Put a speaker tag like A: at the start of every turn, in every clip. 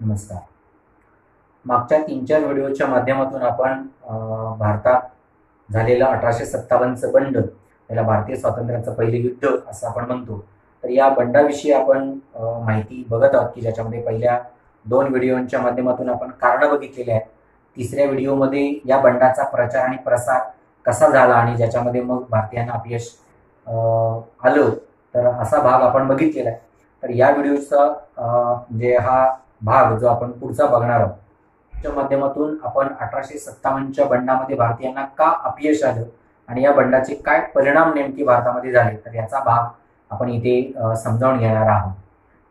A: नमस्कार. मागच्या 3-4 व्हिडिओच्या माध्यमातून आपण भारतात झालेलं 1857चं बंड, त्याला भारतीय स्वातंत्र्याचं पहिले युद्ध असं आपण म्हणतो, तर या बंडाविषयी आपण माहिती बघत आहोत की ज्याच्यामध्ये पहिल्या 2 व्हिडिओच्या माध्यमातून आपण कारणं बघितलेली आहेत. तिसऱ्या व्हिडिओमध्ये या बंडाचा प्रचार आणि प्रसार कसा झाला आणि ज्याच्यामध्ये मग भारतीयांना अपयश आलं, तर असा भाग आपण बघितलेला आहे. तर या व्हिडिओचा म्हणजे हा भाग जो आपण पुढचा बघणार आहोत त्या माध्यमातून आपण 1857च्या बंडामध्ये भारतीयांना का अपयश आलं आणि या बंडाचे काय परिणाम नेमके भारतामध्ये झाले, तर याचा भाग आपण इथे समजावून घेणार आहोत.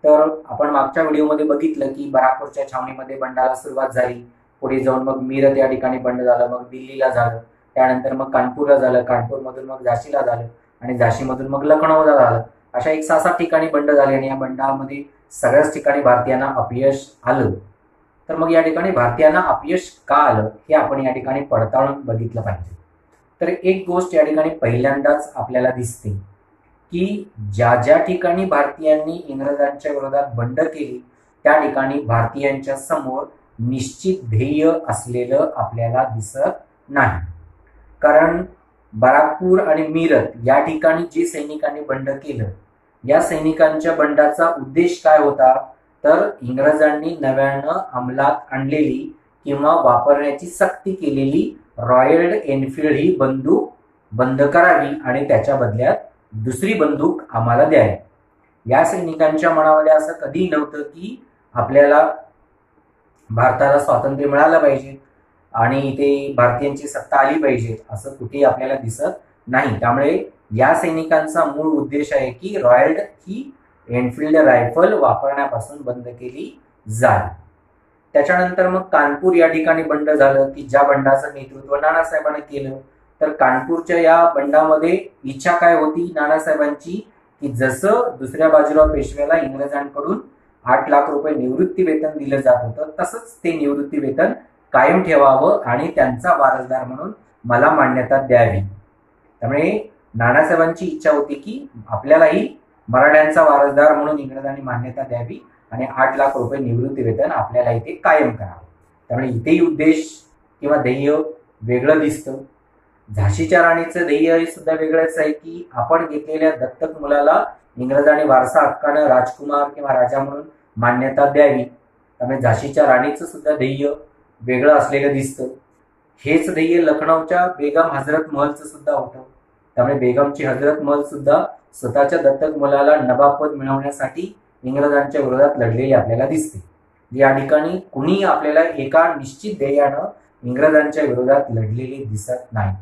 A: तर आपण मागच्या व्हिडिओमध्ये बघितलं की बराकपूरच्या छावणीमध्ये बंडाला सुरुवात झाली, पुढे जाऊन मग मीरत या ठिकाणी बंड झालं, मग दिल्लीला झालं, त्यानंतर मग कानपूरला झालं, कानपूरमधून मग झाशीला झालं आणि झाशीमधून मग लखनौला झालं. अशा एक 6-7 ठिकाणी बंड झाले आणि या बंडामध्ये सगळ्याच ठिकाणी भारतीयांना अपयश आलं. तर मग या ठिकाणी भारतीयांना अपयश का आलं हे आपण या ठिकाणी पडताळून बघितलं पाहिजे. तर एक गोष्ट या ठिकाणी पहिल्यांदाच आपल्याला दिसते की ज्या ज्या ठिकाणी भारतीयांनी इंग्रजांच्या विरोधात बंड केली त्या ठिकाणी भारतीयांच्या समोर निश्चित ध्येय असलेलं आपल्याला दिसत नाही. कारण बराकपूर आणि मीरत या ठिकाणी जे सैनिकांनी बंड केलं, या सैनिकांच्या बंडाचा उद्देश काय होता, तर इंग्रजांनी नव्यानं अंमलात आणलेली किंवा वापरण्याची सक्ती केलेली रॉयल एनफिल्ड ही बंदूक बंद करावी आणि त्याच्या बदल्यात दुसरी बंदूक आम्हाला द्यावी. या सैनिकांच्या मनामध्ये असं कधी नव्हतं की आपल्याला भारताला स्वातंत्र्य मिळालं पाहिजे आणि इथे भारतीयांची सत्ता आली पाहिजे, असं कुठेही आपल्याला दिसत नाही. त्यामुळे या सैनिकांचा मूळ उद्देश आहे की रॉयल ही एनफिल्ड रायफल वापरण्यापासून बंद केली जाईल. त्याच्यानंतर मग कानपूर या ठिकाणी बंड झालं की ज्या बंडाचं नेतृत्व नानासाहेबांनी केलं. तर कानपूरच्या या बंडामध्ये इच्छा काय होती नानासाहेबांची की जसं दुसऱ्या बाजूला पेशव्याला इंग्रजांकडून 8 लाख रुपये निवृत्ती वेतन दिलं जात होतं, तसंच ते निवृत्ती वेतन कायम ठेवावं आणि त्यांचा वारसदार म्हणून मला मान्यता द्यावी. त्यामुळे नानासाहेबांची इच्छा होती की आपल्यालाही मराठ्यांचा वारसदार म्हणून इंग्रजांनी मान्यता द्यावी आणि 8 लाख रुपये निवृत्ती वेतन आपल्याला इथे कायम करावं. त्यामुळे इथेही उद्देश किंवा ध्येय वेगळं दिसतं. झाशीच्या राणीचं ध्येय सुद्धा वेगळंच आहे की आपण घेतलेल्या दत्तक मुलाला इंग्रजांनी वारसा हक्कानं राजकुमार किंवा राजा म्हणून मान्यता द्यावी. त्यामुळे झाशीच्या राणीचं सुद्धा ध्येय वेगळं असलेलं दिसतं. हेच ध्येय लखनौच्या बेगम हजरत महलचं सुद्धा होतं. त्यामुळे बेगमची हजरत महल सुद्धा स्वतःच्या दत्तक मुलाला नवाबपद मिळवण्यासाठी इंग्रजांच्या विरोधात लढलेली आपल्याला दिसते. या ठिकाणी कुणी आपल्याला एका निश्चित ध्येयानं इंग्रजांच्या विरोधात लढलेले दिसत नाही.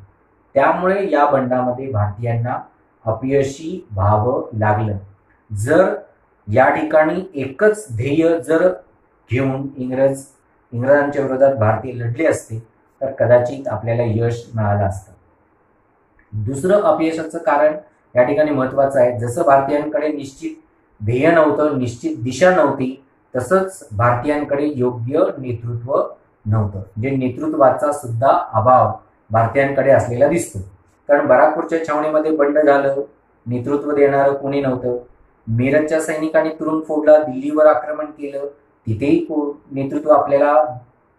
A: त्यामुळे या बंडामध्ये भारतीयांना अपयशी व्हावं लागलं. जर या ठिकाणी एकच ध्येय जर घेऊन इंग्रजांच्या विरोधात भारतीय लढले असते तर कदाचित आपल्याला यश मिळालं असतं. दुसरं अपयशाचं कारण या ठिकाणी महत्वाचं आहे. जसं भारतीयांकडे निश्चित ध्येय नव्हतं, निश्चित दिशा नव्हती, तसंच भारतीयांकडे योग्य नेतृत्व नव्हतं. म्हणजे नेतृत्वाचा सुद्धा अभाव भारतीयांकडे असलेला दिसतो. कारण बराकपूरच्या छावणीमध्ये बंड झालं, नेतृत्व देणारं कोणी नव्हतं. मीरतच्या सैनिकांनी तुरुंग फोडला, दिल्लीवर आक्रमण केलं, तिथेही नेतृत्व आपल्याला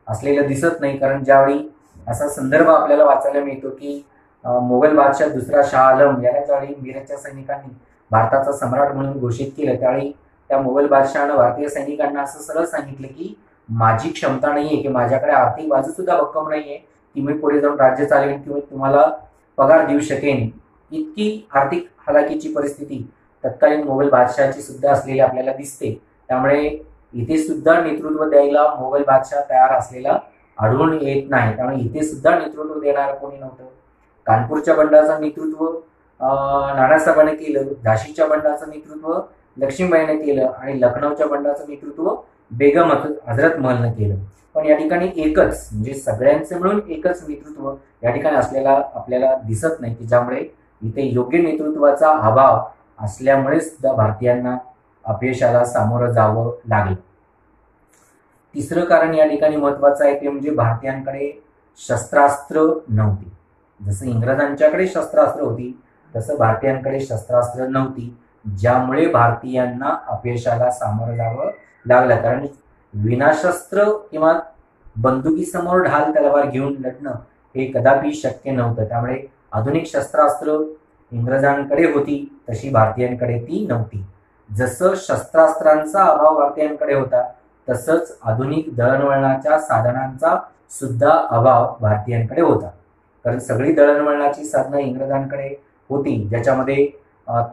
A: असलेलं दिसत नाही. कारण ज्यावेळी असा संदर्भ आपल्याला वाचायला मिळतो की मोगल बादशाह दुसरा शाह आलम याला ज्यावेळी मीरतच्या सैनिकांनी भारताचा सम्राट म्हणून घोषित केलं त्यावेळी त्या मोगल बादशहानं भारतीय सैनिकांना असं सरळ सांगितलं की माझी क्षमता नाहीये की माझ्याकडे आर्थिक बाजू सुद्धा भक्कम नाहीये की मी पुढे जाऊन राज्य चालवेन किंवा तुम्हाला पगार देऊ शकेन. इतकी आर्थिक हलाखीची परिस्थिती तत्कालीन मोगल बादशहाची सुद्धा असलेली आपल्याला दिसते. त्यामुळे इथे सुद्धा नेतृत्व द्यायला मोगल बादशाह तयार असलेला आढळून येत नाही. त्यामुळे इथे सुद्धा नेतृत्व देणारं कोणी नव्हतं. कानपूरच्या बंडाचं नेतृत्व नानासाहेबांनी केलं, झाशीच्या बंडाचं नेतृत्व लक्ष्मीबाईने केलं आणि लखनौच्या बंडाचं नेतृत्व बेगम हजरत महलनं केलं. पण या ठिकाणी एकच म्हणजे सगळ्यांचे मिळून एकच नेतृत्व या ठिकाणी असलेला आपल्याला दिसत नाही की ज्यामुळे इथे योग्य नेतृत्वाचा अभाव असल्यामुळे सुद्धा भारतीयांना अपयशाला सामोरं जावं लागलं. तिसरं कारण या ठिकाणी महत्वाचं आहे ते म्हणजे भारतीयांकडे शस्त्रास्त्र नव्हती. जसं इंग्रजांच्याकडे शस्त्रास्त्र होती तसं भारतीयांकडे शस्त्रास्त्र नव्हती, ज्यामुळे भारतीयांना अपयशाला सामोरं जावं लागलं. कारण विनाशस्त्र किंवा बंदुकीसमोर ढाल तलवार घेऊन लढणं हे कदापि शक्य नव्हतं. त्यामुळे आधुनिक शस्त्रास्त्र इंग्रजांकडे होती तशी भारतीयांकडे ती नव्हती. जसं शस्त्रास्त्रांचा अभाव भारतीयांकडे होता तसंच आधुनिक दळणवळणाच्या साधनांचा सुद्धा अभाव भारतीयांकडे होता. कारण सगळी दळणवळणाची साधनं इंग्रजांकडे होती, ज्याच्यामध्ये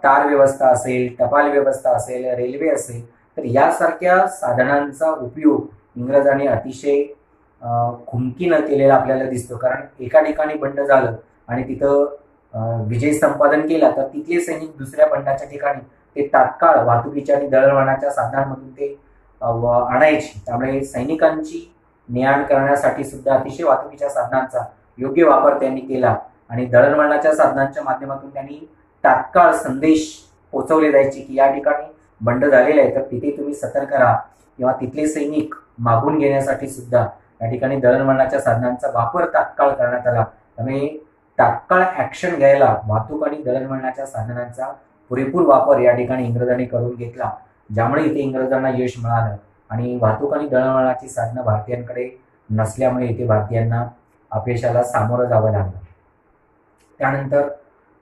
A: तार व्यवस्था असेल, टपाल व्यवस्था असेल, रेल्वे असेल, तर यासारख्या साधनांचा उपयोग इंग्रजांनी अतिशय खुमकीनं केलेला आपल्याला दिसतो. कारण एका ठिकाणी बंड झालं आणि तिथं विजय संपादन केला तर तिथले सैनिक दुसऱ्या बंडाच्या ठिकाणी ते तात्काळ वाहतुकीच्या आणि दळणवळणाच्या साधनांमधून ते आणायची. त्यामुळे सैनिकांची ने-आण करण्यासाठी सुद्धा अतिशय वाहतुकीच्या साधनांचा योग्य वापर त्यांनी केला आणि दळणवळणाच्या साधनांच्या माध्यमातून त्यांनी तात्काळ संदेश पोहोचवले जायचे की या ठिकाणी बंड झालेला आहे, तर तिथे तुम्ही सतर्क राहा. किंवा तिथले सैनिक मागून घेण्यासाठी सुद्धा या ठिकाणी दळणवळणाच्या साधनांचा वापर तात्काळ करण्यात आला. त्यामुळे तात्काळ ऍक्शन घ्यायला वाहतूक आणि दळणवळणाच्या साधनांचा पुरेपूर वापर या ठिकाणी इंग्रजांनी करून घेतला, ज्यामुळे इथे इंग्रजांना यश मिळालं. आणि वाहतूक आणि दळणवळणाची साधनं भारतीयांकडे नसल्यामुळे इथे भारतीयांना अपयशाला सामोरं जावं लागलं. त्यानंतर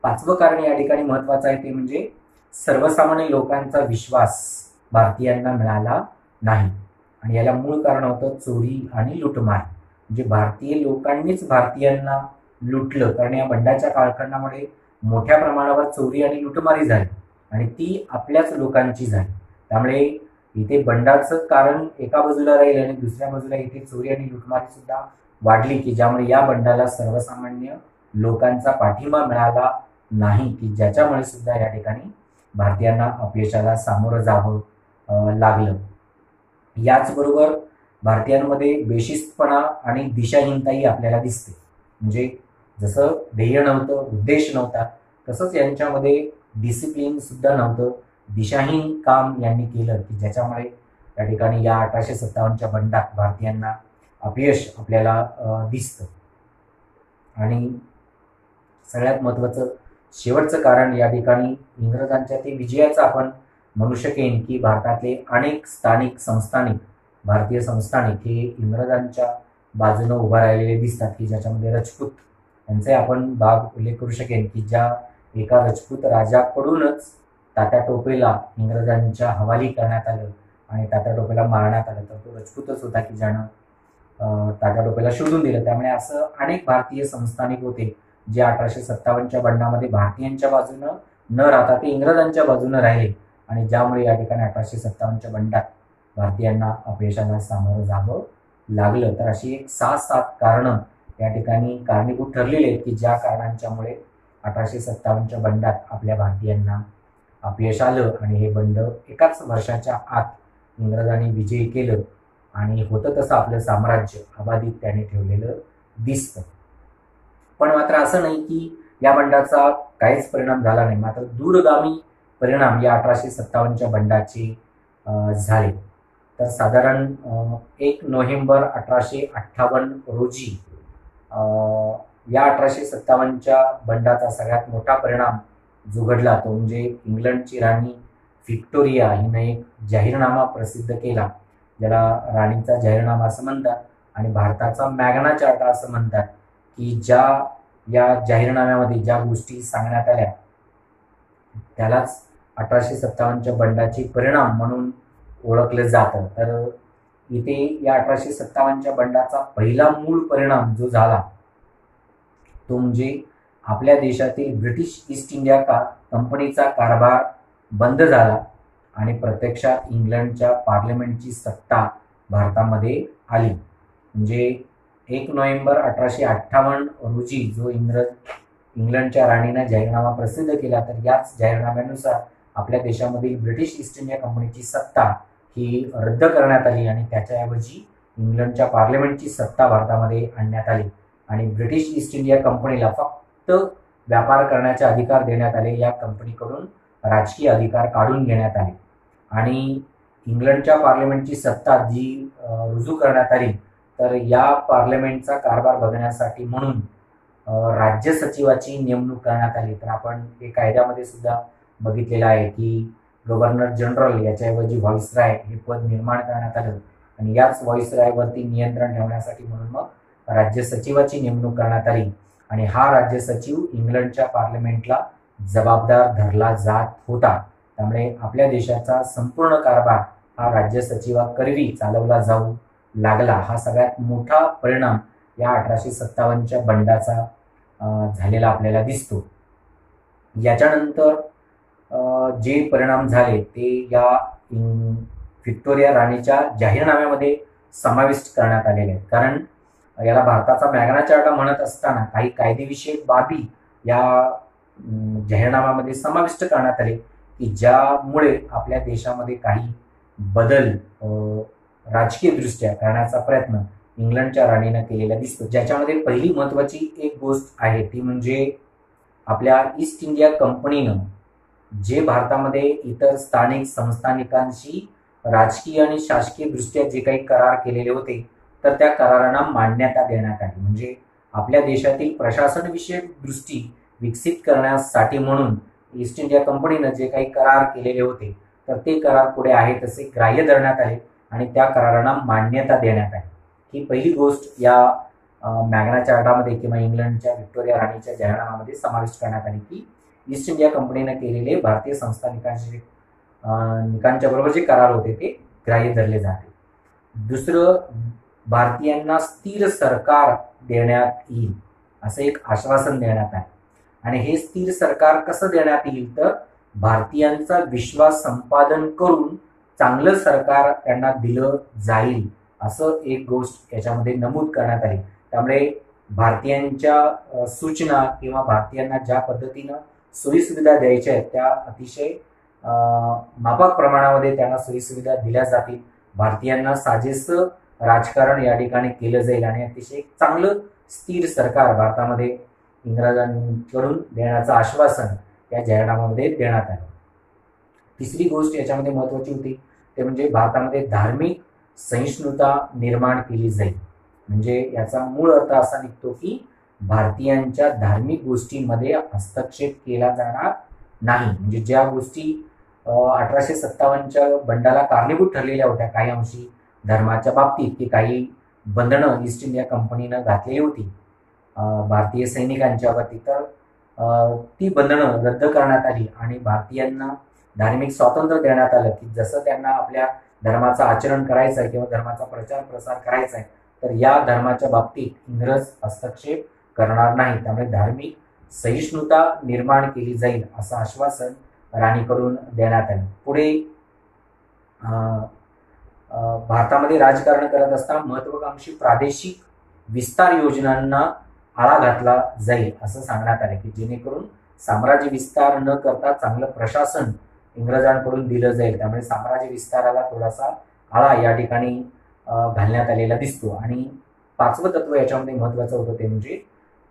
A: पाचवं कारण या ठिकाणी महत्वाचं आहे ते म्हणजे सर्वसामान्य लोकांचा विश्वास भारतीयांना मिळाला नाही. आणि याला मूळ कारण होतं चोरी आणि लुटमार. म्हणजे भारतीय लोकांनीच भारतीयांना लुटलं. कारण या बंडाच्या कालखंडामध्ये मोठ्या प्रमाणावर चोरी आणि लुटमारी झाली आणि ती आपल्याच लोकांची झाली. त्यामुळे इथे बंडाचं कारण एका बाजूला राहील आणि दुसऱ्या बाजूला इथे चोरी आणि लुटमारी सुद्धा वाढली की ज्यामुळे या बंडाला सर्वसामान्य लोकांचा पाठिंबा मिळाला नाही, की ज्याच्यामुळे सुद्धा या ठिकाणी भारतीयांना अपयशाला सामोरं जावं लागलं. याचबरोबर भारतीयांमध्ये बेशिस्तपणा आणि दिशाहीनताही आपल्याला दिसते. म्हणजे जसं ध्येय नव्हतं, उद्देश नव्हता, तसंच यांच्यामध्ये डिसिप्लिन सुद्धा नव्हतं. दिशाहीन काम यांनी केलं की ज्याच्यामुळे या ठिकाणी या 1857च्या बंडात भारतीयांना अपयश आपल्याला दिसतं. आणि सगळ्यात महत्त्वाचं शेवटचं कारण या ठिकाणी इंग्रजांच्या ते विजयाचं आपण म्हणू शकेन की भारतातले अनेक स्थानिक संस्थानिक भारतीय संस्थानिक हे इंग्रजांच्या बाजूने उभा राहिलेले दिसतात, की ज्याच्यामध्ये राजपूत यांचे आपण भाग उल्लेख करू शकेन की ज्या एका राजपूत राजाकडूनच तात्या टोपेला इंग्रजांच्या हवाली करण्यात आलं आणि तात्या टोपेला मारण्यात आलं. तर तो राजपूतच होता की ज्यानं तात्या टोपेला शोधून दिलं. त्यामुळे असं अनेक भारतीय संस्थानिक होते जे 1857च्या बंडामध्ये भारतीयांच्या बाजूनं न राहता ते इंग्रजांच्या बाजूनं राहिले आणि ज्यामुळे या ठिकाणी 1857च्या बंडात भारतीयांना अपयशाला सामोरं जावं लागलं. तर अशी एक 6-7 कारणं या ठिकाणी कारणीभूत ठरलेली आहेत की ज्या कारणांच्यामुळे 1857च्या बंडात आपल्या भारतीयांना अपयश आलं आणि हे बंड एकाच वर्षाच्या आत इंग्रजांनी विजयी केलं आणि होतं तसं आपलं साम्राज्य अबाधित त्याने ठेवलेलं दिसतं. पण मात्र असं नाही की या बंडाचा काहीच परिणाम झाला नाही. मात्र दूरगामी परिणाम या 1857च्या बंडाचे झाले. तर साधारण 1 नोव्हेंबर 1858 रोजी या 1857च्या बंडाचा सगळ्यात मोठा परिणाम जो घडला तो म्हणजे इंग्लंडची राणी व्हिक्टोरिया हिनं एक जाहीरनामा प्रसिद्ध केला, ज्याला राणीचा जाहीरनामा असं म्हणतात आणि भारताचा मॅग्ना चार्टा असं म्हणतात, की या जाहीरनाम्यामध्ये ज्या गोष्टी सांगण्यात आल्या त्यालाच 1857च्या बंडाचे परिणाम म्हणून ओळखलं जातं. तर इथे या 1857च्या बंडाचा पहिला मूळ परिणाम जो झाला तो म्हणजे आपल्या देशातील ब्रिटिश ईस्ट इंडिया कंपनीचा कारभार बंद झाला आणि प्रत्यक्षात इंग्लंडच्या पार्लमेंटची सत्ता भारतामध्ये आली. म्हणजे 1 नोव्हेंबर 1858 रोजी जो इंग्लंडच्या राणीने जाहीरनामा प्रसिद्ध केला, तर याच जाहीरनाम्यानुसार आपल्या देशामधील ब्रिटिश ईस्ट इंडिया कंपनीची सत्ता ही रद्द करण्यात आली आणि त्याच्याऐवजी इंग्लंडच्या पार्लमेंटची सत्ता भारतामध्ये आणण्यात आली आणि ब्रिटिश ईस्ट इंडिया कंपनीला फक्त व्यापार करण्याचे अधिकार देण्यात आले, या कंपनीकडून राजकीय अधिकार काढून घेण्यात आले आणि इंग्लंडच्या पार्लमेंटची सत्ता जी रुजू करण्यात आली, तर या पार्लमेंटचा कारभार बघण्यासाठी म्हणून राज्य सचिवाची नेमणूक करण्यात आली. तर आपण हे कायद्यामध्ये सुद्धा बघितलेलं आहे की गव्हर्नर जनरल याच्याऐवजी व्हॉइसरॉय हे पद निर्माण करण्यात आलं आणि याच व्हॉइसरॉयवरती नियंत्रण ठेवण्यासाठी म्हणून मग राज्य सचिवाची नेमणूक करण्यात आली आणि हा राज्य सचिव इंग्लंडच्या पार्लमेंटला जबाबदार धरला जात होता. त्यामुळे आपल्या देशाचा संपूर्ण कारभार हा राज्य सचिवाकरवी चालवला जाऊ लागला. हा सगळ्यात मोठा परिणाम या 1857च्या बंडाचा झालेला आपल्याला दिसतो. याच्यानंतर जे परिणाम झाले ते या व्हिक्टोरिया राणीच्या जाहीरनाम्यामध्ये समाविष्ट करण्यात आलेले आहेत. कारण याला भारताचा मॅग्ना चार्टा म्हणत असताना काही कायदेविषयक बाबी या जाहीरनाम्यामध्ये समाविष्ट करण्यात आले की ज्यामुळे आपल्या देशामध्ये काही बदल राजकीय दृष्ट्या करण्याचा प्रयत्न इंग्लंडच्या राणीनं केलेला दिसतो. ज्याच्यामध्ये पहिली महत्वाची एक गोष्ट आहे ती म्हणजे आपल्या ईस्ट इंडिया कंपनीनं जे भारतामध्ये इतर स्थानिक संस्थानिकांशी राजकीय आणि शासकीय दृष्ट्या जे काही करार केलेले होते तर त्या करारांना मान्यता देण्यात आली. म्हणजे आपल्या देशातील प्रशासन विषयक दृष्टी विकसित करण्यासाठी म्हणून ईस्ट इंडिया कंपनीनं जे काही करार केलेले होते तर ते करार पुढे आहे तसे ग्राह्य धरण्यात आले आणि त्या करारांना मान्यता देण्यात आली. ही पहिली गोष्ट या मॅग्ना चार्टामध्ये किंवा इंग्लंडच्या व्हिक्टोरिया राणीच्या जाहीरनाम्यामध्ये समाविष्ट करण्यात आली की ईस्ट इंडिया कंपनीनं केलेले भारतीय संस्थानिकांच्या बरोबर जे करार होते ते ग्राह्य धरले जाते. दुसरं, भारतीयांना स्थिर सरकार देण्यात येईल असं एक आश्वासन देण्यात आहे आणि हे स्थिर सरकार कसं देण्यात येईल तर भारतीयांचा विश्वास संपादन करून चांगलं सरकार त्यांना दिलं जाईल असं एक गोष्ट याच्यामध्ये नमूद करण्यात आली. त्यामुळे भारतीयांच्या सूचना किंवा भारतीयांना ज्या पद्धतीनं सोयीसुविधा द्यायच्या आहेत त्या अतिशय माफक प्रमाणामध्ये त्यांना सोयीसुविधा दिल्या जातील. भारतीयांना साजेसं राजकारण या ठिकाणी केलं जाईल आणि अतिशय चांगलं स्थिर सरकार भारतामध्ये इंग्रजांकडून देण्याचं आश्वासन या जाहीरनाम्यामध्ये देण्यात आलं. तिसरी गोष्ट याच्यामध्ये महत्वाची होती ते म्हणजे भारतामध्ये धार्मिक सहिष्णुता निर्माण केली जाईल. म्हणजे याचा मूळ अर्थ असा निघतो की भारतीयांच्या धार्मिक गोष्टींमध्ये हस्तक्षेप केला जाणार नाही. म्हणजे ज्या गोष्टी 1857च्या बंडाला कारणीभूत ठरलेल्या होत्या काही अंशी धर्माच्या बाबतीत की काही बंधनं ईस्ट इंडिया कंपनीनं घातलेली होती भारतीय सैनिकांच्यावरती, तर ती बंधनं रद्द करण्यात आली आणि भारतीयांना धार्मिक स्वातंत्र्य देण्यात आलं की जसं त्यांना आपल्या धर्माचं आचरण करायचं आहे किंवा धर्माचा प्रचार प्रसार करायचा आहे तर या धर्माच्या बाबतीत इंग्रज हस्तक्षेप करणार नाही. त्यामुळे धार्मिक सहिष्णुता निर्माण केली जाईल असं आश्वासन राणीकडून देण्यात आले. पुढे भारतामध्ये राजकारण करत असताना महत्वाकांक्षी प्रादेशिक विस्तार योजनांना आळा घातला जाईल असं सांगण्यात आले की जेणेकरून साम्राज्य विस्तार न करता चांगलं प्रशासन इंग्रजांकडून दिलं जाईल. त्यामुळे साम्राज्य विस्ताराला थोडासा आळा या ठिकाणी घालण्यात आलेला दिसतो. आणि पाचवं तत्व याच्यामध्ये महत्वाचं होतं ते म्हणजे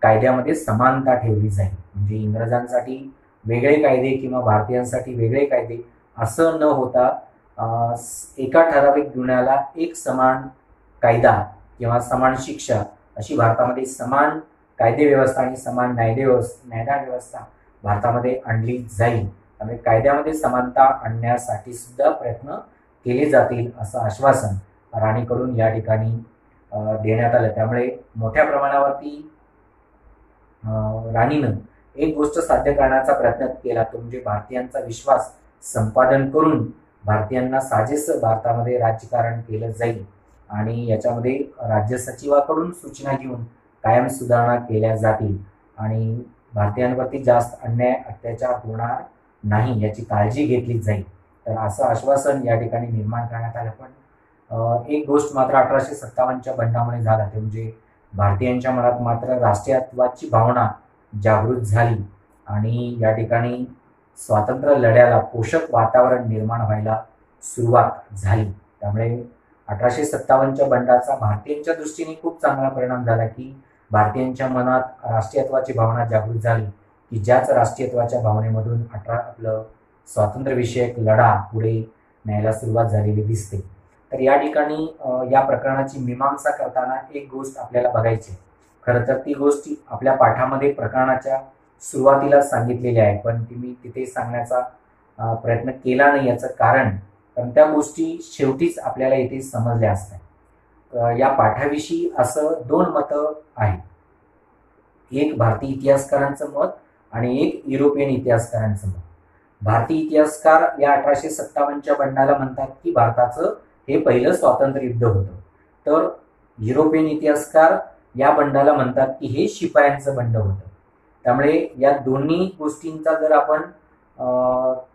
A: कायद्यामध्ये समानता ठेवली जाईल. म्हणजे इंग्रजांसाठी वेगळे कायदे किंवा भारतीयांसाठी वेगळे कायदे असं न होता एका ठराविक गुन्ह्याला एक समान कायदा किंवा समान शिक्षा अशी भारतामध्ये समान कायदे व्यवस्था आणि समान न्यायदान व्यवस्था भारतामध्ये आणली जाईल. त्यामुळे कायद्यामध्ये समानता आणण्यासाठी सुद्धा प्रयत्न केले जातील असं आश्वासन राणीकडून या ठिकाणी देण्यात आलं. त्यामुळे मोठ्या प्रमाणावरती राणीनं एक गोष्ट साध्य करण्याचा प्रयत्न केला तो म्हणजे भारतीयांचा विश्वास संपादन करून भारतीयांना साजेसं भारतामध्ये राज्यकारण केलं जाईल आणि याच्यामध्ये राज्य सचिवाकडून सूचना घेऊन कायम सुधारणा केल्या जातील आणि भारतीयांवरती जास्त अन्याय अत्याचार होणार नाही याची काळजी घेतली जाईल. तर असं आश्वासन या ठिकाणी निर्माण करण्यात आलं. पण एक गोष्ट मात्र 1857च्या बंडामुळे झाला ते म्हणजे भारतीयांच्या मनात मात्र राष्ट्रीयत्वाची भावना जागृत झाली आणि या ठिकाणी स्वातंत्र्य लढ्याला पोषक वातावरण निर्माण व्हायला सुरुवात झाली. त्यामुळे 1857च्या बंडाचा भारतीयांच्या दृष्टीने खूप चांगला परिणाम झाला की भारतीयांच्या मनात राष्ट्रीयत्वाची भावना जागृत झाली की ज्याच राष्ट्रीयत्वाच्या भावनेमधून आपलं स्वातंत्र्यविषयक लढा पुढे न्यायला सुरुवात झालेली दिसते. तर या ठिकाणी या प्रकरणाची मीमांसा करताना एक गोष्ट आपल्याला बघायची. खरं तर ती गोष्ट आपल्या पाठामध्ये प्रकरणाच्या सुरुवातीला सांगितलेली आहे, पण ती मी तिथे सांगण्याचा प्रयत्न केला नाही. याचं कारण त्या गोष्टी शेवटीच आपल्याला इथे समजल्या असतात. या पाठाविषयी असं 2 मतं आहेत. एक भारतीय इतिहासकारांचं मत आणि एक युरोपियन इतिहासकारांचं मत. भारतीय इतिहासकार या 1857च्या बंडाला म्हणतात की भारताचं हे पहिलं स्वातंत्र्य युद्ध होतं, तर युरोपियन इतिहासकार या बंडाला म्हणतात की हे शिपायांचं बंड होतं. त्यामुळे या दोन्ही गोष्टींचा जर आपण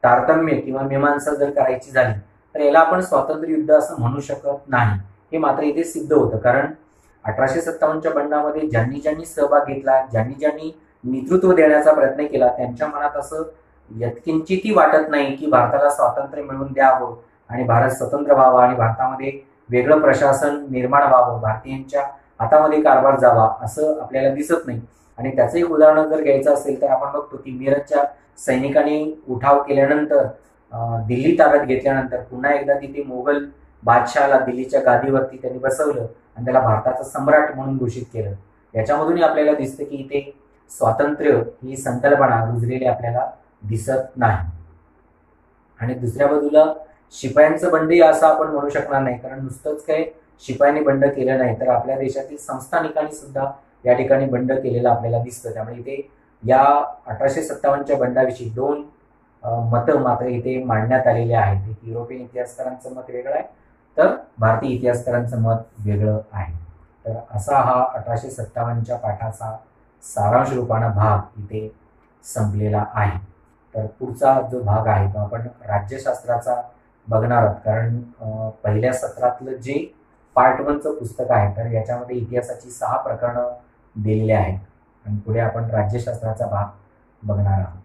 A: तारतम्य किंवा मीमांसा जर करायची झाली तर याला आपण स्वातंत्र्य युद्ध असं म्हणू शकत नाही. हे मात्र इथे सिद्ध होतं, कारण 1857च्या बंडामध्ये ज्यांनी ज्यांनी सहभाग घेतला, ज्यांनी ज्यांनी नेतृत्व देण्याचा प्रयत्न केला, त्यांच्या मनात असं यत्किंचितही वाटत नाही की भारताला स्वातंत्र्य मिळवून द्यावं आणि भारत स्वतंत्र व्हावा आणि भारतामध्ये वेगळं प्रशासन निर्माण व्हावं, भारतीयांच्या हातामध्ये कारभार जावा, असं आपल्याला दिसत नाही. आणि त्याचं एक उदाहरण जर घ्यायचं असेल तर आपण बघतो की मिरजच्या सैनिकांनी उठाव केल्यानंतर, दिल्ली ताब्यात घेतल्यानंतर पुन्हा एकदा तिथे मोगल बादशहाला दिल्लीच्या गादीवरती त्यांनी बसवलं आणि त्याला भारताचा सम्राट म्हणून घोषित केलं. याच्यामधूनही आपल्याला दिसतं की इथे स्वातंत्र्य ही संकल्पना रुजलेली आपल्याला दिसत नाही. आणि दुसऱ्या बाजूला शिपायांचं बंडही असं आपण म्हणू शकणार नाही, कारण नुसतंच काही शिपायांनी बंड केलं नाही तर आपल्या देशातील संस्थानिकांनी सुद्धा या ठिकाणी बंड केलेलं आपल्याला दिसतं. त्यामुळे इथे या 1857च्या बंडाविषयी 2 मतं मात्र इथे मांडण्यात आलेले आहेत. एक युरोपियन इतिहासकारांचं मत वेगळं आहे, तर भारतीय इतिहासकारांचं मत वेगळं आहे. तर असा हा 1857च्या पाठाचा सारांश रूपानं भाग इथे संपलेला आहे. तर पुढचा जो भाग आहे तो आपण राज्यशास्त्राचा बघणार आहोत, कारण पहिल्या सत्रातलं जे पार्ट 1चं पुस्तक आहे तर याच्यामध्ये इतिहासाची 6 प्रकरणं दिलेली आहेत आणि पुढे आपण राज्यशास्त्राचा भाग बघणार आहोत.